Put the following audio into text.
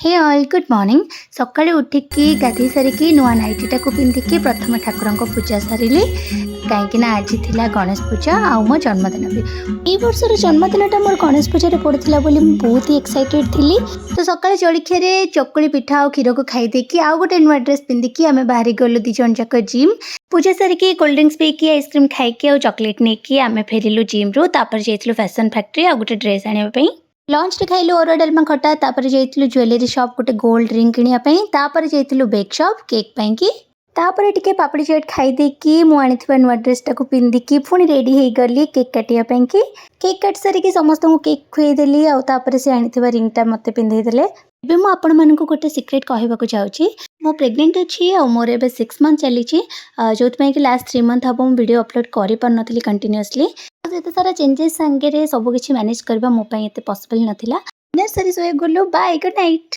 हे all good morning. सकाळे उठिकी गाधई सारिकी नुआ नाइटीटा को पिंधिकी प्रथम ठाकुर को पूजा सारिली कहीं आज थिला गणेश पूजा आ मो जन्मदिन भी ए वर्षर जन्मदिनटा मोर गणेश पूजा पड़ता बोली बहुत ही एक्साइटेड थी। तो सकाଳେ जलखिया चकुली पिठा और क्षीर को खाई देकी आउ गोटे नुआ ड्रेस पिंधिकी आम बाहरी गलु दी जन जाक जिम पूजा सारिकी कोल्ड ड्रिंक्स पीकी आइसक्रीम खाइकी और चॉकलेट नहीं आम फेरिलु जिम रु जाइलु फैशन फैक्ट्री आ गोटे ड्रेस आने लंच रे खाइलु अरुआ डालमा खटा जाइलु ज्वेलरी शॉप गोटे गोल्ड रिंग किनिया जाइलु बेक शॉप केक पाइंकी तापर टिके पापड़ी चाट खाई देकी मु आनिथिबा नुआ ड्रेसटा को पिंधिकी पुणी रेडी हो गली केक काटिया पाइंकी केक काट सारिकी समस्त को केक खुएदेली आ तापर से आनिथिबा रिंगटा मते पिंधेई देले। एबे मु आपण मानकु गोटे सीक्रेट कहबाकू चाहूची मो प्रेग्नेंट अछि आ मोर एबे 6 मंथ चली जोथ पई कि लास्ट 3 मंथ हम वीडियो अपलोड करि पर नथली कंटीन्यूअसली एते सारा चेंजेस संगे रे सब किछि मैनेज करबा मो पई एते पॉसिबल नथिला। नेक्स्ट सरी सोए गुल्लू बाय गुड नाइट।